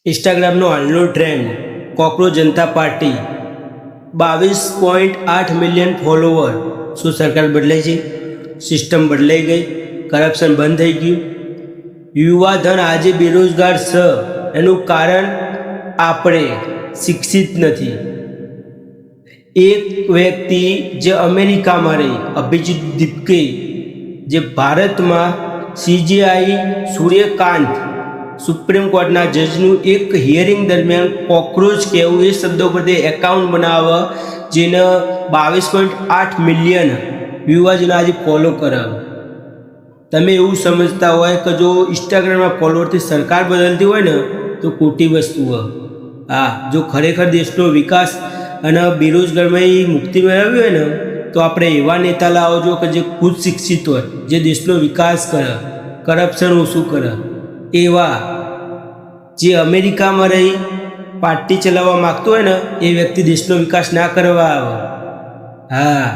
ઇન્સ્ટાગ્રામનો હાલનો trend cockroach જનતા party 22.8 million follower. શું સરકાર બદલાઈ છે? સિસ્ટમ બદલાઈ ગઈ? કરપ્શન બંધ થઈ ગયું? યુવા ધન આજે બેરોજગાર છે. એનું કારણ આપણે શિક્ષિત નથી. એક વ્યક્તિ જે અમેરિકામાં રહી, અભિજીત દીપકે, જે ભારતમાં CJI સૂર્યકાંત સુપ્રીમ કોર્ટના જજનું એક હિયરિંગ દરમિયાન કોકરોચ કહેવું એ શબ્દો પરથી એકાઉન્ટ બનાવે, જેને 22.8 મિલિયન યુવાજનો આજે ફોલો કરે. તમે એવું સમજતા હોય કે જો ઇન્સ્ટાગ્રામના ફોલોવરથી સરકાર બદલતી હોય ને તો ખોટી વસ્તુ હોય. હા, જો ખરેખર દેશનો વિકાસ અને બેરોજગારીમાં મુક્તિ મેળવવી હોય ને તો આપણે એવા નેતા લાવો છો કે જે ખુદ શિક્ષિત હોય, જે દેશનો વિકાસ કરે, કરપ્શન ઓછું કરે. એવા જે અમેરિકામાં રહી પાર્ટી ચલાવવા માગતો હોય ને એ વ્યક્તિ દેશનો વિકાસ ના કરવા આવે. હા,